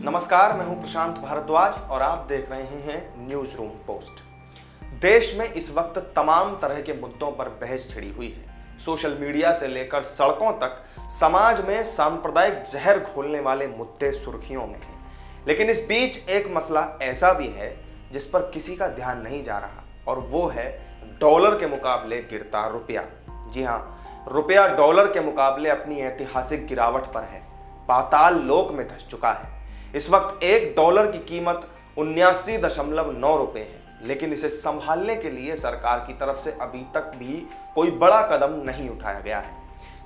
नमस्कार, मैं हूं प्रशांत भारद्वाज और आप देख रहे हैं न्यूज रूम पोस्ट। देश में इस वक्त तमाम तरह के मुद्दों पर बहस छिड़ी हुई है। सोशल मीडिया से लेकर सड़कों तक समाज में सांप्रदायिक जहर घोलने वाले मुद्दे सुर्खियों में हैं। लेकिन इस बीच एक मसला ऐसा भी है जिस पर किसी का ध्यान नहीं जा रहा, और वो है डॉलर के मुकाबले गिरता रुपया। जी हाँ, रुपया डॉलर के मुकाबले अपनी ऐतिहासिक गिरावट पर है, पाताल लोक में धंस चुका है। इस वक्त $1 की कीमत 79.9 रुपए है, लेकिन इसे संभालने के लिए सरकार की तरफ से अभी तक भी कोई बड़ा कदम नहीं उठाया गया है।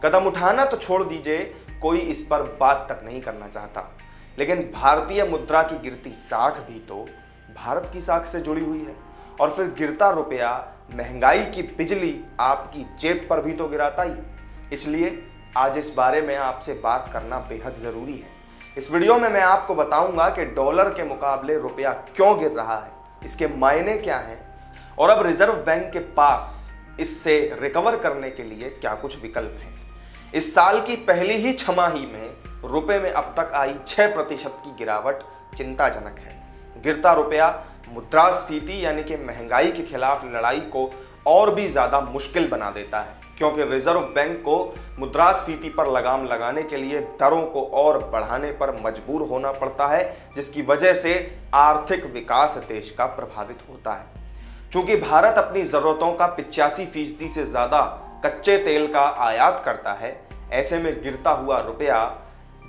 कदम उठाना तो छोड़ दीजिए, कोई इस पर बात तक नहीं करना चाहता। लेकिन भारतीय मुद्रा की गिरती साख भी तो भारत की साख से जुड़ी हुई है, और फिर गिरता रुपया महंगाई की बिजली आपकी जेब पर भी तो गिराता ही। इसलिए आज इस बारे में आपसे बात करना बेहद जरूरी है। इस वीडियो में मैं आपको बताऊंगा कि डॉलर के मुकाबले रुपया क्यों गिर रहा है, इसके मायने क्या हैं, और अब रिजर्व बैंक के पास इससे रिकवर करने के लिए क्या कुछ विकल्प हैं। इस साल की पहली ही छमाही में रुपए में अब तक आई 6% की गिरावट चिंताजनक है। गिरता रुपया मुद्रास्फीति यानी कि महंगाई के खिलाफ लड़ाई को और भी ज्यादा मुश्किल बना देता है, क्योंकि रिजर्व बैंक को मुद्रास्फीति पर लगाम लगाने के लिए दरों को और बढ़ाने पर मजबूर होना पड़ता है, जिसकी वजह से आर्थिक विकास देश का प्रभावित होता है। चूंकि भारत अपनी जरूरतों का 85% से ज्यादा कच्चे तेल का आयात करता है, ऐसे में गिरता हुआ रुपया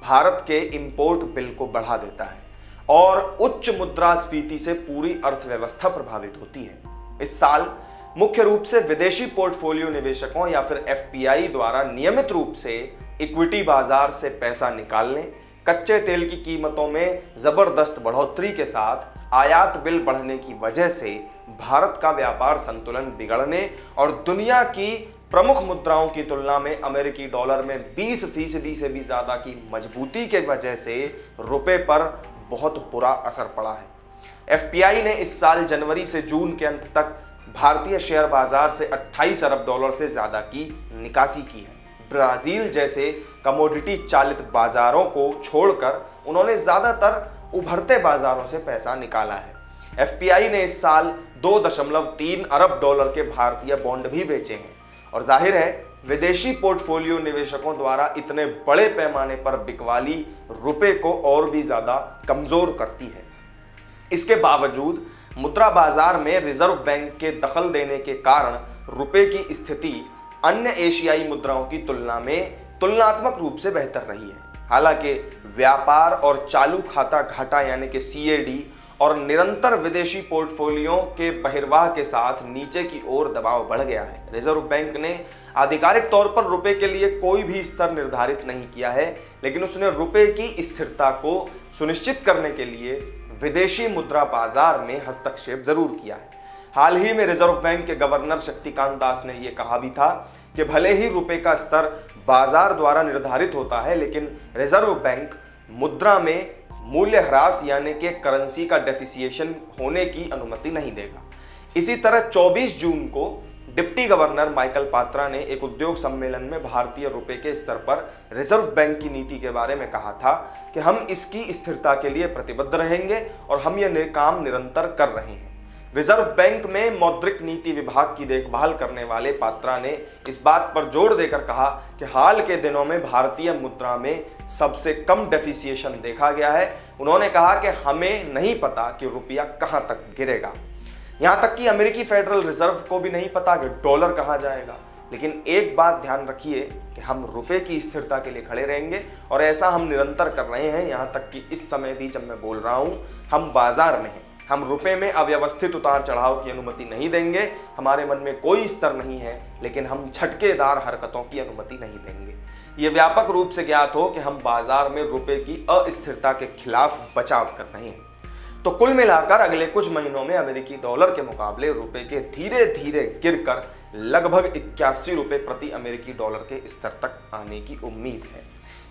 भारत के इंपोर्ट बिल को बढ़ा देता है और उच्च मुद्रास्फीति से पूरी अर्थव्यवस्था प्रभावित होती है। इस साल मुख्य रूप से विदेशी पोर्टफोलियो निवेशकों या फिर एफपीआई द्वारा नियमित रूप से इक्विटी बाजार से पैसा निकालने, कच्चे तेल की कीमतों में जबरदस्त बढ़ोतरी के साथ आयात बिल बढ़ने की वजह से भारत का व्यापार संतुलन बिगड़ने और दुनिया की प्रमुख मुद्राओं की तुलना में अमेरिकी डॉलर में 20% से भी ज्यादा की मजबूती के वजह से रुपए पर बहुत बुरा असर पड़ा है। एफपीआई ने इस साल जनवरी से जून के अंत तक भारतीय शेयर बाजार से $28 अरब से ज्यादा की निकासी की है। ब्राजील जैसे कमोडिटी चालित बाजारों को छोड़कर उन्होंने ज्यादातर उभरते बाजारों से पैसा निकाला है। एफपीआई ने इस साल $2.3 अरब के भारतीय बॉन्ड भी बेचे हैं, और जाहिर है विदेशी पोर्टफोलियो निवेशकों द्वारा इतने बड़े पैमाने पर बिकवाली रुपए को और भी ज्यादा कमजोर करती है। इसके बावजूद मुद्रा बाजार में रिजर्व बैंक के दखल देने के कारण रुपए की स्थिति अन्य एशियाई मुद्राओं की तुलना में तुलनात्मक रूप से बेहतर रही है। हालांकि व्यापार और चालू खाता घाटा यानी कि सीएडी और निरंतर विदेशी पोर्टफोलियो के बहिर्वाह के साथ नीचे की ओर दबाव बढ़ गया है। रिजर्व बैंक ने आधिकारिक तौर पर रुपए के लिए कोई भी स्तर निर्धारित नहीं किया है, लेकिन उसने रुपए की स्थिरता को सुनिश्चित करने के लिए विदेशी मुद्रा बाजार में हस्तक्षेप जरूर किया है। हाल ही में रिजर्व बैंक के गवर्नर शक्तिकांत दास ने यह कहा भी था कि भले ही रुपए का स्तर बाजार द्वारा निर्धारित होता है, लेकिन रिजर्व बैंक मुद्रा में मूल्य ह्रास यानी कि करेंसी का डेफिसिएशन होने की अनुमति नहीं देगा। इसी तरह 24 जून को डिप्टी गवर्नर माइकल पात्रा ने एक उद्योग सम्मेलन में भारतीय रुपए के स्तर पर रिजर्व बैंक की नीति के बारे में कहा था कि हम इसकी स्थिरता के लिए प्रतिबद्ध रहेंगे और हम यह काम निरंतर कर रहे हैं। रिजर्व बैंक में मौद्रिक नीति विभाग की देखभाल करने वाले पात्रा ने इस बात पर जोर देकर कहा कि हाल के दिनों में भारतीय मुद्रा में सबसे कम डेफिसिएशन देखा गया है। उन्होंने कहा कि हमें नहीं पता कि रुपया कहां तक गिरेगा, यहां तक कि अमेरिकी फेडरल रिजर्व को भी नहीं पता कि डॉलर कहां जाएगा। लेकिन एक बात ध्यान रखिए कि हम रुपए की स्थिरता के लिए खड़े रहेंगे, और ऐसा हम निरंतर कर रहे हैं। यहां तक कि इस समय भी जब मैं बोल रहा हूं, हम बाजार में हैं, हम रुपए में अव्यवस्थित उतार चढ़ाव की अनुमति नहीं देंगे। हमारे मन में कोई स्तर नहीं है, लेकिन हम झटकेदार हरकतों की अनुमति नहीं देंगे। ये व्यापक रूप से ज्ञात हो कि हम बाजार में रुपए की अस्थिरता के खिलाफ बचाव कर रहे हैं। तो कुल मिलाकर अगले कुछ महीनों में अमेरिकी डॉलर के मुकाबले रुपए के धीरे धीरे गिरकर लगभग 81 रुपए प्रति अमेरिकी डॉलर के स्तर तक आने की उम्मीद है।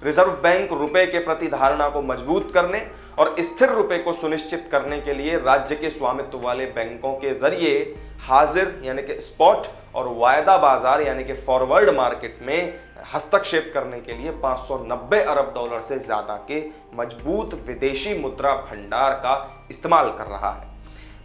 रिजर्व बैंक रुपए के प्रति धारणा को मजबूत करने और स्थिर रुपए को सुनिश्चित करने के लिए राज्य के स्वामित्व वाले बैंकों के जरिए हाजिर यानी कि स्पॉट और वायदा बाजार यानी कि फॉरवर्ड मार्केट में हस्तक्षेप करने के लिए 590 अरब डॉलर से ज्यादा के मजबूत विदेशी मुद्रा भंडार का इस्तेमाल कर रहा है।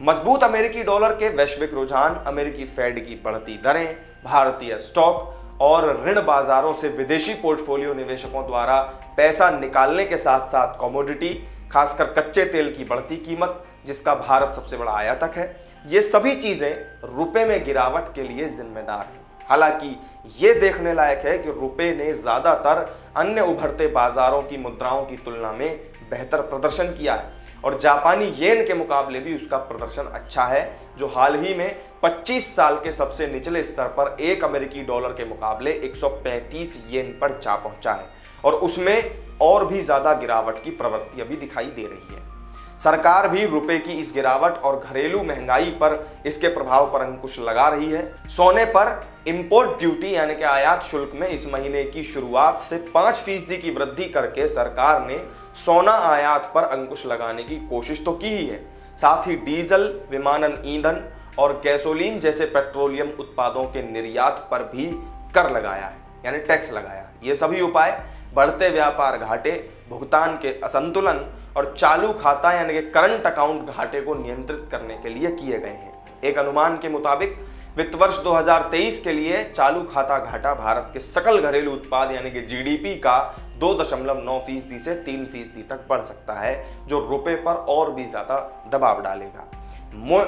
मजबूत अमेरिकी डॉलर के वैश्विक रुझान, अमेरिकी फेड की बढ़ती दरें, भारतीय स्टॉक और ऋण बाजारों से विदेशी पोर्टफोलियो निवेशकों द्वारा पैसा निकालने के साथ साथ कमोडिटी, खासकर कच्चे तेल की बढ़ती कीमत, जिसका भारत सबसे बड़ा आयातक है, ये सभी चीजें रुपए में गिरावट के लिए जिम्मेदार हैं। हालांकि ये देखने लायक है कि रुपए ने ज्यादातर अन्य उभरते बाजारों की मुद्राओं की तुलना में बेहतर प्रदर्शन किया है और जापानी येन के मुकाबले भी उसका प्रदर्शन अच्छा है, जो हाल ही में 25 साल के सबसे निचले स्तर पर एक अमेरिकी डॉलर के मुकाबले 135 येन पर जा पहुंचा है और उसमें और भी ज्यादा गिरावट की प्रवृत्ति अभी दिखाई दे रही है। सरकार भी रुपए की इस गिरावट और घरेलू महंगाई पर इसके प्रभाव पर अंकुश लगा रही है। सोने पर इंपोर्ट ड्यूटी यानी कि आयात शुल्क में इस महीने की शुरुआत से 5% की वृद्धि करके सरकार ने सोना आयात पर अंकुश लगाने की कोशिश तो की ही है, साथ ही डीजल, विमानन ईंधन और गैसोलीन जैसे पेट्रोलियम उत्पादों के निर्यात पर भी कर लगाया है यानी टैक्स लगाया। ये सभी उपाय बढ़ते व्यापार घाटे, भुगतान के असंतुलन और चालू खाता यानी कि करंट अकाउंट घाटे को नियंत्रित करने के लिए किए गए हैं। एक अनुमान के मुताबिक वित्त वर्ष 2023 के लिए चालू खाता घाटा भारत के सकल घरेलू उत्पाद यानी कि जीडीपी का 2.9% से 3% तक बढ़ सकता है, जो रुपए पर और भी ज्यादा दबाव डालेगा।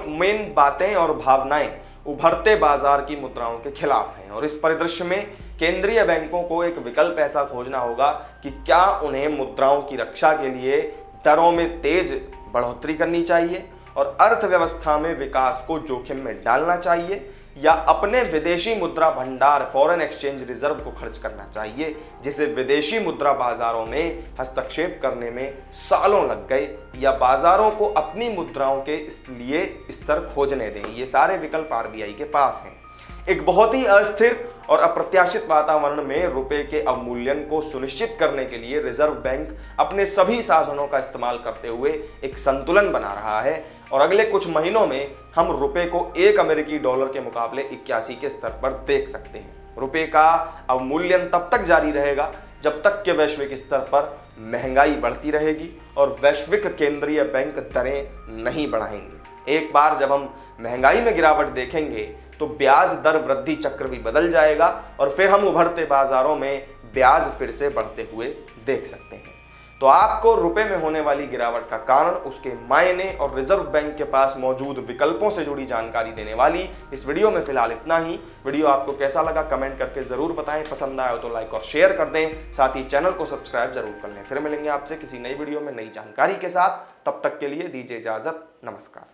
मेन बातें और भावनाएं उभरते बाजार की मुद्राओं के खिलाफ हैं और इस परिदृश्य में केंद्रीय बैंकों को एक विकल्प ऐसा खोजना होगा कि क्या उन्हें मुद्राओं की रक्षा के लिए दरों में तेज बढ़ोतरी करनी चाहिए और अर्थव्यवस्था में विकास को जोखिम में डालना चाहिए, या अपने विदेशी मुद्रा भंडार फॉरेन एक्सचेंज रिजर्व को खर्च करना चाहिए, जिसे विदेशी मुद्रा बाजारों में हस्तक्षेप करने में सालों लग गए, या बाजारों को अपनी मुद्राओं के लिए स्तर खोजने दें। ये सारे विकल्प आरबीआई के पास हैं। एक बहुत ही अस्थिर और अप्रत्याशित वातावरण में रुपए के अवमूल्यन को सुनिश्चित करने के लिए रिजर्व बैंक अपने सभी साधनों का इस्तेमाल करते हुए एक संतुलन बना रहा है और अगले कुछ महीनों में हम रुपए को एक अमेरिकी डॉलर के मुकाबले 81 के स्तर पर देख सकते हैं। रुपए का अवमूल्यन तब तक जारी रहेगा जब तक कि वैश्विक स्तर पर महंगाई बढ़ती रहेगी और वैश्विक केंद्रीय बैंक दरें नहीं बढ़ाएंगे। एक बार जब हम महंगाई में गिरावट देखेंगे तो ब्याज दर वृद्धि चक्र भी बदल जाएगा और फिर हम उभरते बाजारों में ब्याज फिर से बढ़ते हुए देख सकते हैं। तो आपको रुपए में होने वाली गिरावट का कारण, उसके मायने और रिजर्व बैंक के पास मौजूद विकल्पों से जुड़ी जानकारी देने वाली इस वीडियो में फिलहाल इतना ही। वीडियो आपको कैसा लगा कमेंट करके जरूर बताएं, पसंद आया हो तो लाइक और शेयर कर दें, साथ ही चैनल को सब्सक्राइब जरूर कर लें। फिर मिलेंगे आपसे किसी नई वीडियो में नई जानकारी के साथ, तब तक के लिए दीजिए इजाजत, नमस्कार।